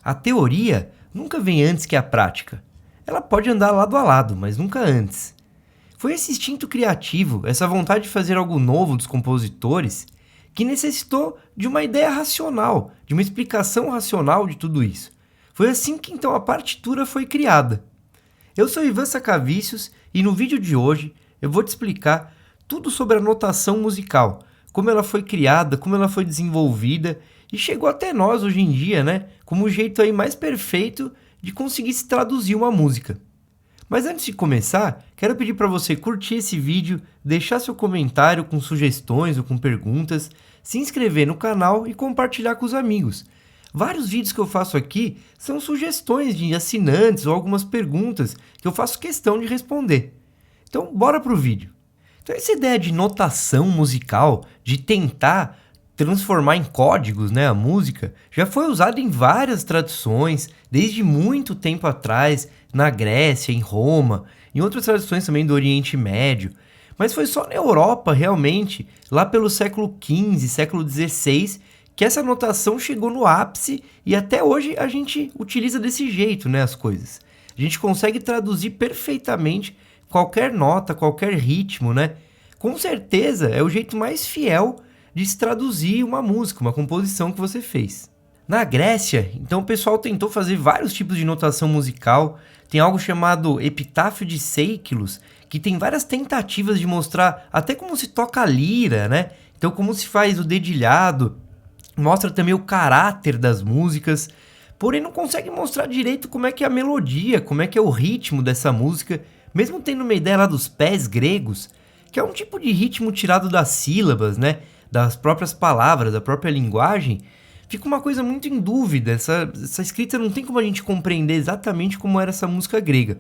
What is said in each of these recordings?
A teoria nunca vem antes que a prática. Ela pode andar lado a lado, mas nunca antes. Foi esse instinto criativo, essa vontade de fazer algo novo dos compositores, que necessitou de uma ideia racional, de uma explicação racional de tudo isso. Foi assim que então a partitura foi criada. Eu sou Ivan Sacavicius e no vídeo de hoje eu vou te explicar tudo sobre a notação musical, como ela foi criada, como ela foi desenvolvida e chegou até nós hoje em dia, né, como o jeito aí mais perfeito de conseguir se traduzir uma música. Mas antes de começar, quero pedir para você curtir esse vídeo, deixar seu comentário com sugestões ou com perguntas, se inscrever no canal e compartilhar com os amigos. Vários vídeos que eu faço aqui são sugestões de assinantes ou algumas perguntas que eu faço questão de responder. Então, bora pro vídeo. Então, essa ideia de notação musical, de tentar transformar em códigos, né, a música, já foi usada em várias tradições, desde muito tempo atrás, na Grécia, em Roma, em outras tradições também do Oriente Médio. Mas foi só na Europa, realmente, lá pelo século XV, século XVI, que essa notação chegou no ápice e até hoje a gente utiliza desse jeito, né, as coisas. A gente consegue traduzir perfeitamente qualquer nota, qualquer ritmo, né? Com certeza é o jeito mais fiel de se traduzir uma música, uma composição que você fez. Na Grécia, então o pessoal tentou fazer vários tipos de notação musical. Tem algo chamado Epitáfio de Seikilos, que tem várias tentativas de mostrar até como se toca a lira, né? Então como se faz o dedilhado, mostra também o caráter das músicas, porém não consegue mostrar direito como é que é a melodia, como é que é o ritmo dessa música, mesmo tendo uma ideia lá dos pés gregos, que é um tipo de ritmo tirado das sílabas, né? Das próprias palavras, da própria linguagem, fica uma coisa muito em dúvida. Essa escrita não tem como a gente compreender exatamente como era essa música grega.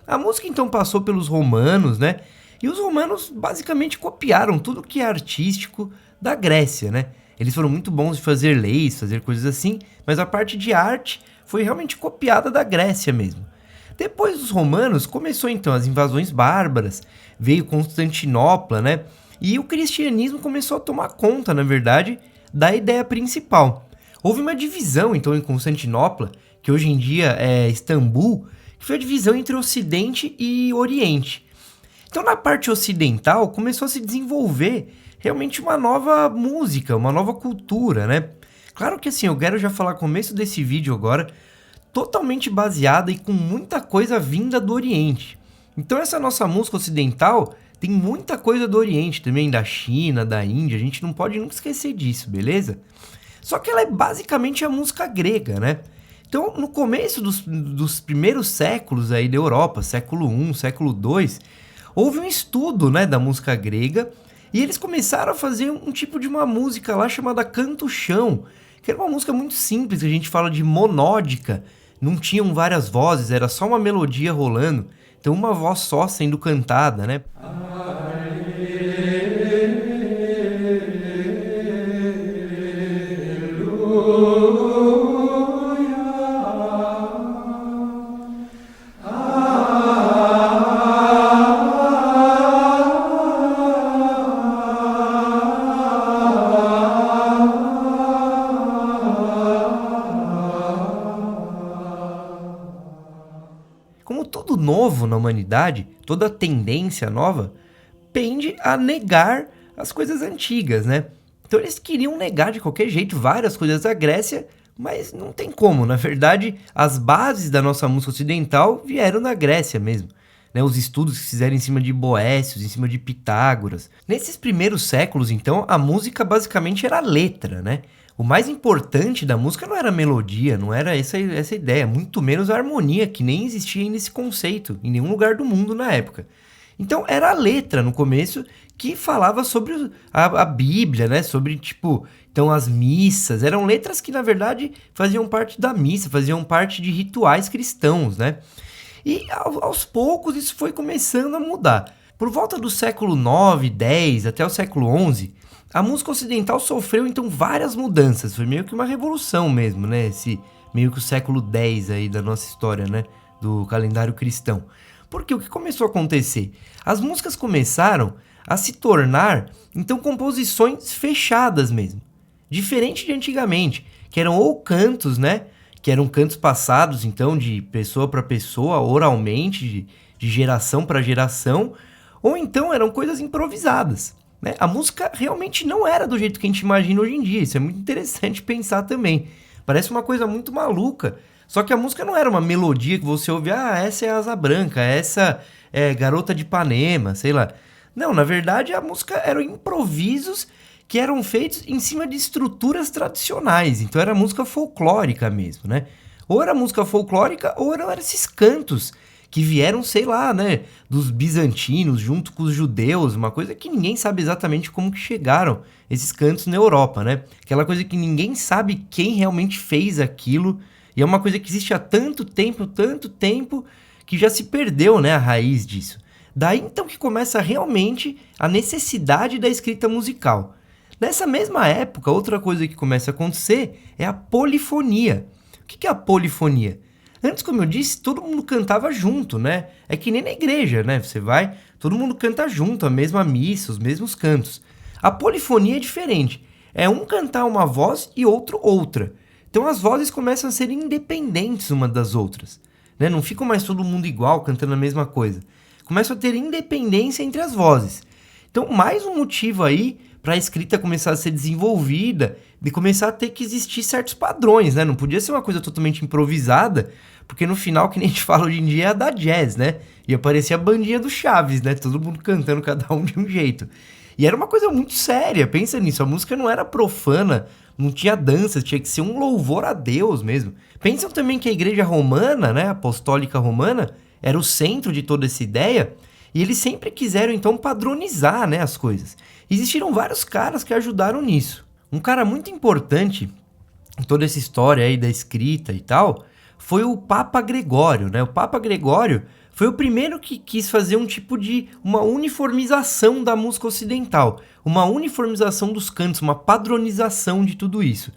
A música então passou pelos romanos, né? E os romanos basicamente copiaram tudo que é artístico da Grécia, né? Eles foram muito bons de fazer leis, fazer coisas assim, mas a parte de arte foi realmente copiada da Grécia mesmo. Depois dos romanos, começou então as invasões bárbaras, veio Constantinopla, né? E o cristianismo começou a tomar conta, na verdade, da ideia principal. Houve uma divisão, então, em Constantinopla, que hoje em dia é Istambul, que foi a divisão entre Ocidente e Oriente. Então, na parte ocidental, começou a se desenvolver realmente uma nova música, uma nova cultura, né? Claro que assim, eu quero já falar no começo desse vídeo agora, totalmente baseada e com muita coisa vinda do Oriente. Então, essa nossa música ocidental tem muita coisa do Oriente também, da China, da Índia, a gente não pode nunca esquecer disso, beleza? Só que ela é basicamente a música grega, né? Então, no começo dos primeiros séculos aí da Europa, século I, século II, houve um estudo, né, da música grega e eles começaram a fazer um tipo de uma música lá chamada canto-chão, que era uma música muito simples, que a gente fala de monódica, não tinham várias vozes, era só uma melodia rolando, então uma voz só sendo cantada, né? Como tudo novo na humanidade, toda tendência nova pende a negar as coisas antigas, né? Então eles queriam negar de qualquer jeito várias coisas da Grécia, mas não tem como. Na verdade, as bases da nossa música ocidental vieram da Grécia mesmo. Né, os estudos que fizeram em cima de Boécios, em cima de Pitágoras. Nesses primeiros séculos, então, a música basicamente era a letra, né? O mais importante da música não era a melodia, não era essa ideia, muito menos a harmonia, que nem existia ainda esse conceito em nenhum lugar do mundo na época. Então era a letra no começo que falava sobre a Bíblia, né? Sobre, tipo, então as missas, eram letras que na verdade faziam parte da missa, faziam parte de rituais cristãos, né? E aos poucos isso foi começando a mudar. Por volta do século IX, X até o século XI, a música ocidental sofreu então várias mudanças. Foi meio que uma revolução mesmo, né? Esse meio que o século X aí da nossa história, né? Do calendário cristão. Porque o que começou a acontecer? As músicas começaram a se tornar então composições fechadas mesmo. Diferente de antigamente, que eram ou cantos, né? que eram cantos passados, então, de pessoa para pessoa, oralmente, de geração para geração, ou então eram coisas improvisadas, né? A música realmente não era do jeito que a gente imagina hoje em dia, isso é muito interessante pensar também. Parece uma coisa muito maluca, só que a música não era uma melodia que você ouve, essa é Asa Branca, essa é Garota de Ipanema, sei lá. Não, na verdade a música eram improvisos que eram feitos em cima de estruturas tradicionais, então era música folclórica mesmo, né? Ou era música folclórica ou eram esses cantos que vieram, sei lá, né, dos bizantinos junto com os judeus, uma coisa que ninguém sabe exatamente como que chegaram esses cantos na Europa, né? Aquela coisa que ninguém sabe quem realmente fez aquilo, e é uma coisa que existe há tanto tempo, que já se perdeu, né, a raiz disso. Daí então que começa realmente a necessidade da escrita musical. Nessa mesma época, outra coisa que começa a acontecer é a polifonia. O que é a polifonia? Antes, como eu disse, todo mundo cantava junto, né? É que nem na igreja, né? Você vai, todo mundo canta junto, a mesma missa, os mesmos cantos. A polifonia é diferente. É um cantar uma voz e outro outra. Então as vozes começam a ser independentes uma das outras, né? Não ficam mais todo mundo igual, cantando a mesma coisa. Começam a ter independência entre as vozes. Então, mais um motivo aí para a escrita começar a ser desenvolvida, de começar a ter que existir certos padrões, né? Não podia ser uma coisa totalmente improvisada, porque no final, que nem a gente fala hoje em dia, é a da jazz, né? Ia parecer a bandinha do Chaves, né? Todo mundo cantando, cada um de um jeito. E era uma coisa muito séria, pensa nisso, a música não era profana, não tinha dança, tinha que ser um louvor a Deus mesmo. Pensam também que a igreja romana, né, apostólica romana, era o centro de toda essa ideia, e eles sempre quiseram então padronizar, né, as coisas. Existiram vários caras que ajudaram nisso. Um cara muito importante em toda essa história aí da escrita e tal, foi o Papa Gregório, né? O Papa Gregório foi o primeiro que quis fazer um tipo de uma uniformização da música ocidental, uma uniformização dos cantos, uma padronização de tudo isso.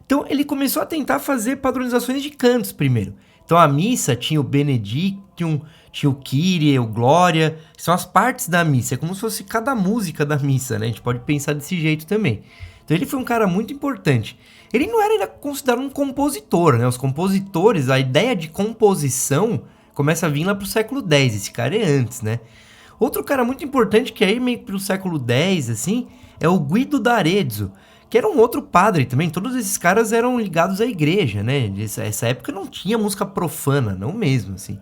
Então ele começou a tentar fazer padronizações de cantos primeiro. Então a missa tinha o Benedictum, tinha o Kyrie, o Glória, que são as partes da missa, é como se fosse cada música da missa, né? A gente pode pensar desse jeito também. Então ele foi um cara muito importante. Ele não era ainda considerado um compositor, né? Os compositores, a ideia de composição começa a vir lá pro século X, esse cara é antes, né? Outro cara muito importante que aí meio pro século X, assim, é o Guido d'Arezzo, que era um outro padre também. Todos esses caras eram ligados à igreja, né? Essa época não tinha música profana, não mesmo, assim.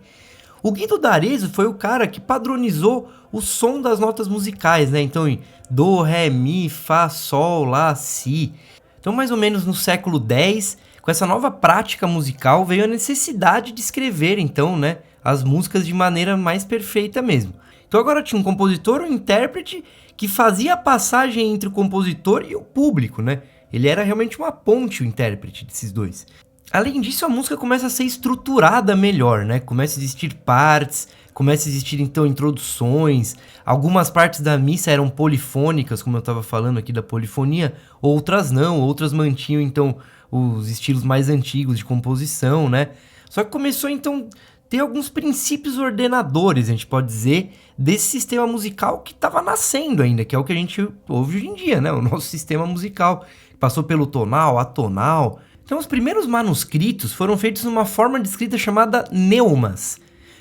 O Guido d'Arezzo foi o cara que padronizou o som das notas musicais, né? Então, em do, ré, mi, fá, sol, lá, si. Então, mais ou menos no século X, com essa nova prática musical, veio a necessidade de escrever, então, né, as músicas de maneira mais perfeita mesmo. Então, agora tinha um compositor, um intérprete, que fazia a passagem entre o compositor e o público, né? Ele era realmente uma ponte, o intérprete desses dois. Além disso, a música começa a ser estruturada melhor, né? Começa a existir partes, começa a existir, então, introduções. Algumas partes da missa eram polifônicas, como eu estava falando aqui da polifonia, outras não, outras mantinham, então, os estilos mais antigos de composição, né? Só que começou, então, a ter alguns princípios ordenadores, a gente pode dizer, desse sistema musical que estava nascendo ainda, que é o que a gente ouve hoje em dia, né? O nosso sistema musical, que passou pelo tonal, atonal. Então, os primeiros manuscritos foram feitos numa forma de escrita chamada neumas.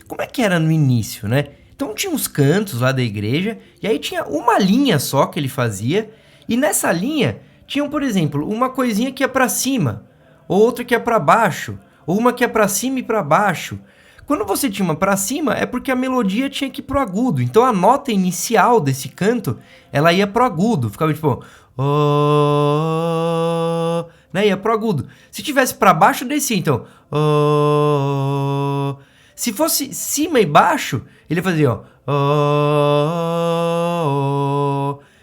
Como é que era no início, né? Então, tinha uns cantos lá da igreja, e aí tinha uma linha só que ele fazia, e nessa linha tinham, por exemplo, uma coisinha que ia para cima, ou outra que ia para baixo, ou uma que ia para cima e para baixo. Quando você tinha uma para cima, é porque a melodia tinha que ir pro agudo. Então, a nota inicial desse canto, ela ia pro agudo. Ficava tipo... né? Ia pro agudo. Se tivesse para baixo, descia, então. Se fosse cima e baixo, ele fazia,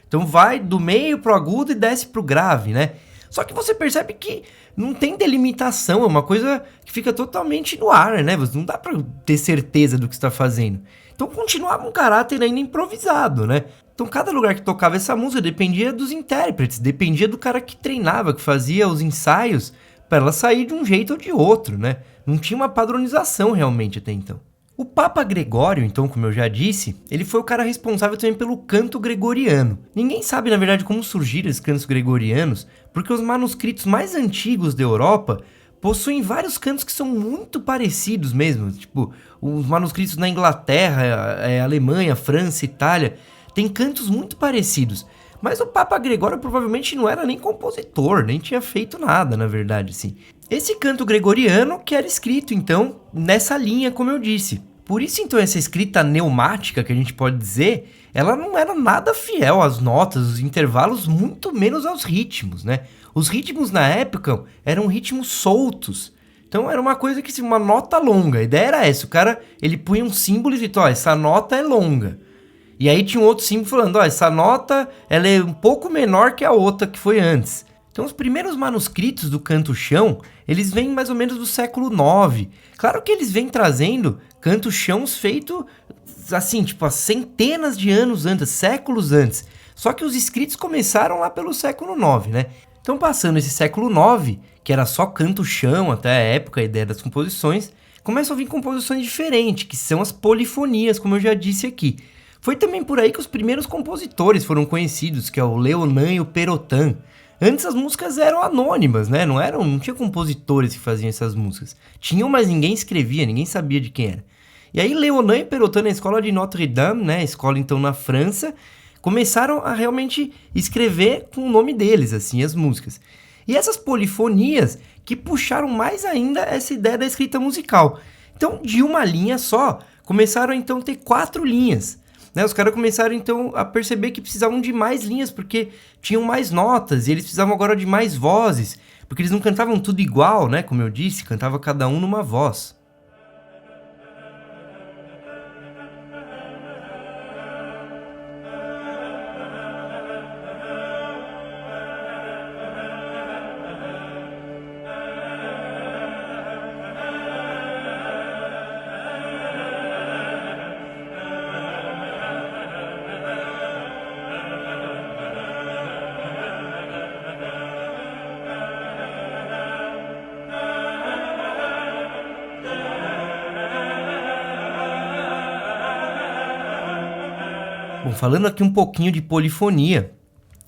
Então vai do meio pro agudo e desce pro grave, né? Só que você percebe que não tem delimitação, é uma coisa que fica totalmente no ar, né? Não dá pra ter certeza do que está fazendo. Então continuava um caráter ainda improvisado, né? Então cada lugar que tocava essa música dependia dos intérpretes, dependia do cara que treinava, que fazia os ensaios para ela sair de um jeito ou de outro, né? Não tinha uma padronização realmente até então. O Papa Gregório, então, como eu já disse, ele foi o cara responsável também pelo canto gregoriano. Ninguém sabe, na verdade, como surgiram esses cantos gregorianos, porque os manuscritos mais antigos da Europa possuem vários cantos que são muito parecidos mesmo, tipo, os manuscritos na Inglaterra, Alemanha, França, Itália, tem cantos muito parecidos. Mas o Papa Gregório provavelmente não era nem compositor, nem tinha feito nada, na verdade, assim. Esse canto gregoriano que era escrito, então, nessa linha, como eu disse. Por isso, então, essa escrita neumática, que a gente pode dizer, ela não era nada fiel às notas, os intervalos, muito menos aos ritmos, né? Os ritmos na época eram ritmos soltos. Então era uma coisa que, assim, uma nota longa. A ideia era essa, o cara, ele punha um símbolo e dizia, ó, essa nota é longa. E aí tinha um outro símbolo falando, ó, essa nota ela é um pouco menor que a outra que foi antes. Então os primeiros manuscritos do canto-chão, eles vêm mais ou menos do século IX. Claro que eles vêm trazendo canto-chãos feitos, assim, tipo, há centenas de anos antes, séculos antes. Só que os escritos começaram lá pelo século IX, né? Então passando esse século IX, que era só canto-chão até a época, a ideia das composições, começam a vir composições diferentes, que são as polifonias, como eu já disse aqui. Foi também por aí que os primeiros compositores foram conhecidos, que é o Leonan e o Perotin. Antes as músicas eram anônimas, né? Não tinha compositores que faziam essas músicas. Tinham, mas ninguém escrevia, ninguém sabia de quem era. E aí Leonan e Perotin, na escola de Notre Dame, né? Escola então na França, começaram a realmente escrever com o nome deles, assim, as músicas. E essas polifonias que puxaram mais ainda essa ideia da escrita musical. Então, de uma linha só, começaram então a ter 4 linhas. Né, os caras começaram então a perceber que precisavam de mais linhas, porque tinham mais notas, e eles precisavam agora de mais vozes, porque eles não cantavam tudo igual, né? Como eu disse, cantava cada um numa voz. Bom, falando aqui um pouquinho de polifonia,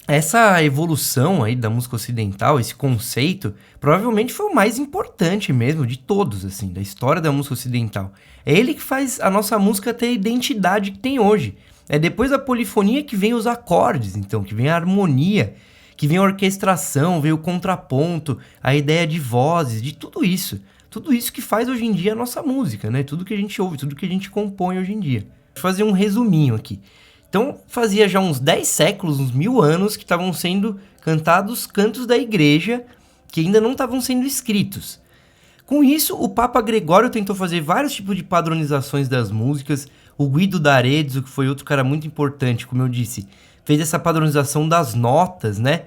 essa evolução aí da música ocidental, esse conceito, provavelmente foi o mais importante mesmo de todos, assim, da história da música ocidental. É ele que faz a nossa música ter a identidade que tem hoje. É depois da polifonia que vem os acordes, então, que vem a harmonia, que vem a orquestração, vem o contraponto, a ideia de vozes, de tudo isso. Tudo isso que faz hoje em dia a nossa música, né? Tudo que a gente ouve, tudo que a gente compõe hoje em dia. Vou fazer um resuminho aqui. Então, fazia já uns 10 séculos, uns 1000 anos, que estavam sendo cantados cantos da igreja que ainda não estavam sendo escritos. Com isso, o Papa Gregório tentou fazer vários tipos de padronizações das músicas. O Guido d'Arezzo, que foi outro cara muito importante, como eu disse, fez essa padronização das notas, né?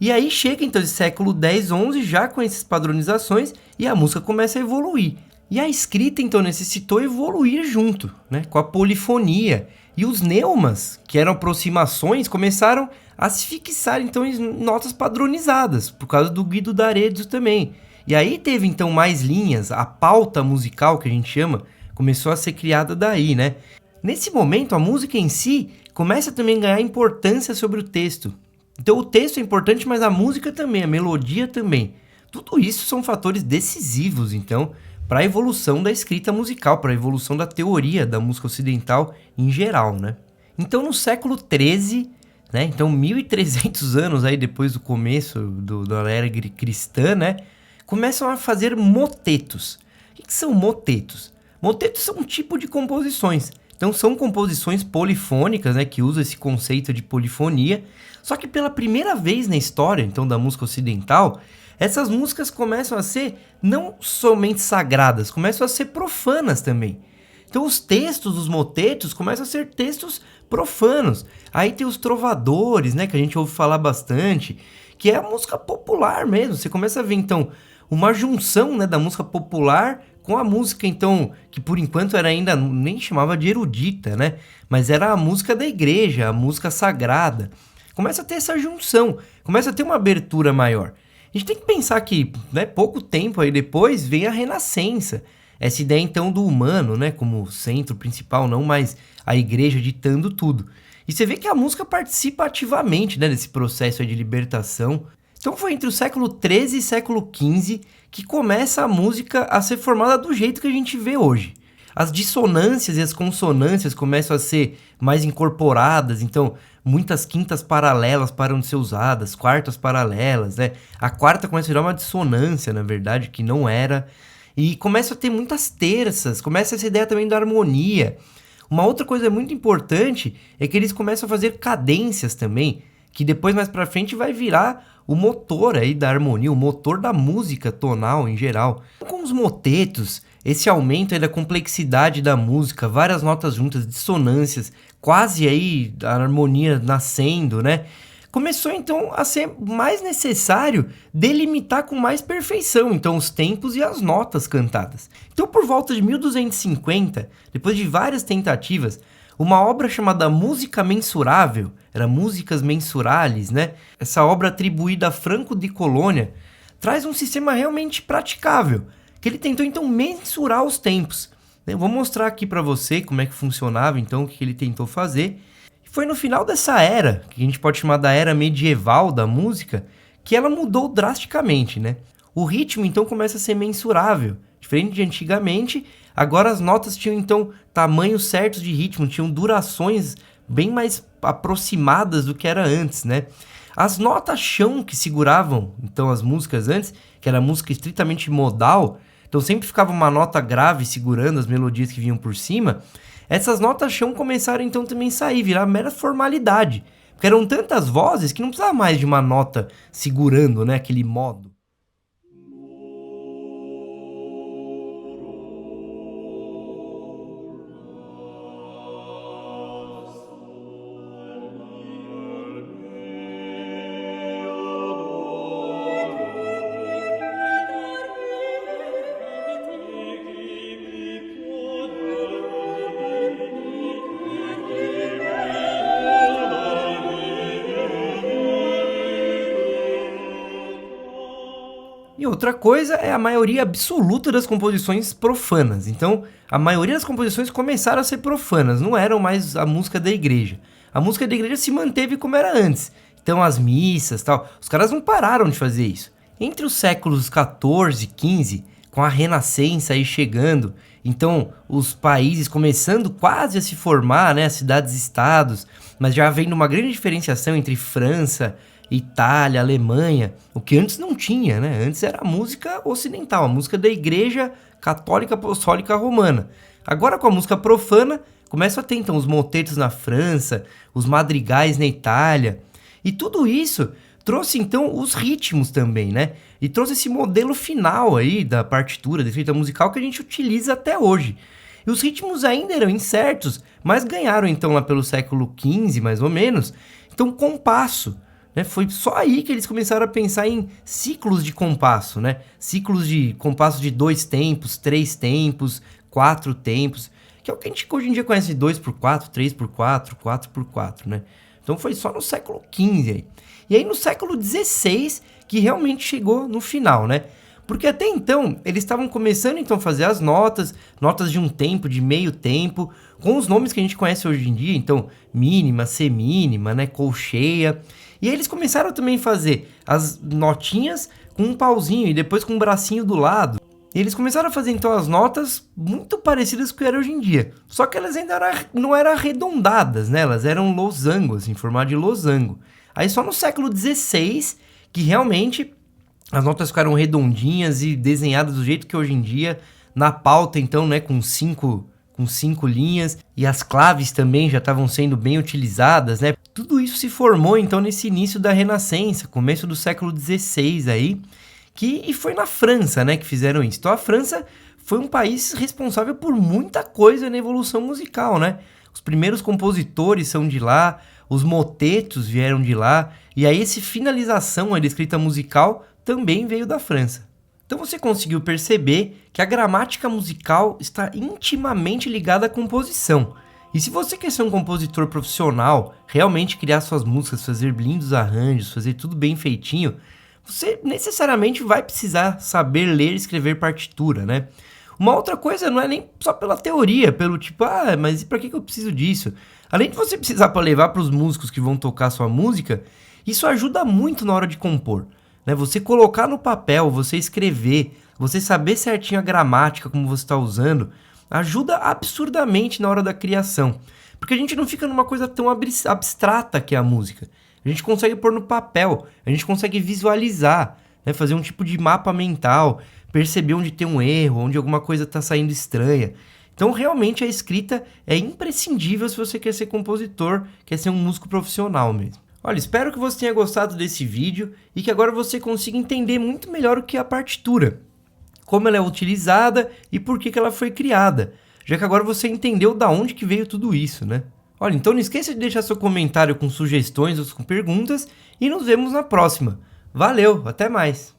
E aí chega então esse século X, XI, já com essas padronizações, e a música começa a evoluir. E a escrita, então, necessitou evoluir junto, né? Com a polifonia. E os neumas, que eram aproximações, começaram a se fixar, então, em notas padronizadas, por causa do Guido d'Arezzo também. E aí teve, então, mais linhas, a pauta musical, que a gente chama, começou a ser criada daí, né? Nesse momento, a música em si começa também a ganhar importância sobre o texto. Então, o texto é importante, mas a música também, a melodia também. Tudo isso são fatores decisivos, então, para a evolução da escrita musical, para a evolução da teoria da música ocidental em geral, né? Então, no século XIII, né? Então, 1300 anos aí depois do começo da era cristã, né? Começam a fazer motetos. O que são motetos? Motetos são um tipo de composições. Então, são composições polifônicas, né? Que usam esse conceito de polifonia. Só que pela primeira vez na história, então, da música ocidental, essas músicas começam a ser não somente sagradas, começam a ser profanas também. Então os textos dos motetos começam a ser textos profanos. Aí tem os trovadores, né, que a gente ouve falar bastante, que é a música popular mesmo. Você começa a ver, então, uma junção, né, da música popular com a música, então, que por enquanto era ainda, nem chamava de erudita, né, mas era a música da igreja, a música sagrada. Começa a ter essa junção, começa a ter uma abertura maior. A gente tem que pensar que, né, pouco tempo aí depois vem a Renascença. Essa ideia, então, do humano, né, como centro principal, não mais a igreja ditando tudo. E você vê que a música participa ativamente, né, desse processo aí de libertação. Então foi entre o século XIII e século XV que começa a música a ser formada do jeito que a gente vê hoje. As dissonâncias e as consonâncias começam a ser mais incorporadas, então muitas quintas paralelas param de ser usadas, quartas paralelas, né? A quarta começa a virar uma dissonância, na verdade, que não era. E começa a ter muitas terças, começa essa ideia também da harmonia. Uma outra coisa muito importante é que eles começam a fazer cadências também, que depois mais pra frente vai virar o motor aí da harmonia, o motor da música tonal em geral. Com os motetos, esse aumento aí da complexidade da música, várias notas juntas, dissonâncias, quase aí a harmonia nascendo, né? Começou então a ser mais necessário delimitar com mais perfeição então os tempos e as notas cantadas. Então por volta de 1250, depois de várias tentativas, uma obra chamada Música Mensurável, era Músicas Mensuralis, né? Essa obra atribuída a Franco de Colônia, traz um sistema realmente praticável, que ele tentou então mensurar os tempos. Eu vou mostrar aqui para você como é que funcionava então, o que ele tentou fazer. Foi no final dessa era, que a gente pode chamar da era medieval da música, que ela mudou drasticamente, né? O ritmo então começa a ser mensurável, diferente de antigamente. Agora as notas tinham então tamanhos certos de ritmo, tinham durações bem mais aproximadas do que era antes, né? As notas chão que seguravam então as músicas antes, que era música estritamente modal, então sempre ficava uma nota grave segurando as melodias que vinham por cima. Essas notas chão começaram então também a sair, virar mera formalidade, porque eram tantas vozes que não precisava mais de uma nota segurando, né, aquele modo. E outra coisa é a maioria absoluta das composições profanas. Então, a maioria das composições começaram a ser profanas, não eram mais a música da igreja. A música da igreja se manteve como era antes. Então, as missas, tal, os caras não pararam de fazer isso. Entre os séculos 14 e 15, com a Renascença aí chegando, então os países começando quase a se formar, né, as cidades-estados, mas já havendo uma grande diferenciação entre França, Itália, Alemanha, o que antes não tinha, né? Antes era a música ocidental, a música da Igreja Católica Apostólica Romana. Agora com a música profana, começam a ter então os motetos na França, os madrigais na Itália, e tudo isso trouxe então os ritmos também, né? E trouxe esse modelo final aí da partitura, da escrita musical que a gente utiliza até hoje. E os ritmos ainda eram incertos, mas ganharam então lá pelo século XV, mais ou menos, então compasso. Foi só aí que eles começaram a pensar em ciclos de compasso, né? Ciclos de compasso de 2 tempos, 3 tempos, 4 tempos, que é o que a gente hoje em dia conhece de 2x4, 3x4, 4x4, né? Então foi só no século XV aí. E aí no século XVI que realmente chegou no final, né? Porque até então eles estavam começando então a fazer as notas de um tempo, de meio tempo, com os nomes que a gente conhece hoje em dia, então mínima, semínima, né, colcheia. E aí eles começaram também a fazer as notinhas com um pauzinho e depois com um bracinho do lado. E eles começaram a fazer então as notas muito parecidas com o que era hoje em dia. Só que elas ainda não eram arredondadas, né? Elas eram losangos, em formato de losango. Aí só no século XVI que realmente as notas ficaram redondinhas e desenhadas do jeito que hoje em dia, na pauta então, né, com cinco linhas, e as claves também já estavam sendo bem utilizadas, né? Tudo isso se formou então nesse início da Renascença, começo do século XVI aí, e foi na França, né, que fizeram isso. Então a França foi um país responsável por muita coisa na evolução musical, né? Os primeiros compositores são de lá, os motetos vieram de lá, e aí essa finalização da escrita musical também veio da França. Então você conseguiu perceber que a gramática musical está intimamente ligada à composição. E se você quer ser um compositor profissional, realmente criar suas músicas, fazer lindos arranjos, fazer tudo bem feitinho, você necessariamente vai precisar saber ler e escrever partitura, né? Uma outra coisa não é nem só pela teoria, pelo tipo, mas pra que eu preciso disso? Além de você precisar para levar para os músicos que vão tocar sua música, isso ajuda muito na hora de compor. né? Você colocar no papel, você escrever, você saber certinho a gramática, como você está usando, ajuda absurdamente na hora da criação. Porque a gente não fica numa coisa tão abstrata que é a música. A gente consegue pôr no papel, a gente consegue visualizar, né? Fazer um tipo de mapa mental, perceber onde tem um erro, onde alguma coisa está saindo estranha. Então, realmente, a escrita é imprescindível se você quer ser compositor, quer ser um músico profissional mesmo. Olha, espero que você tenha gostado desse vídeo e que agora você consiga entender muito melhor o que é a partitura, como ela é utilizada e por que ela foi criada, já que agora você entendeu da onde que veio tudo isso, né? Olha, então não esqueça de deixar seu comentário com sugestões ou com perguntas e nos vemos na próxima. Valeu, até mais!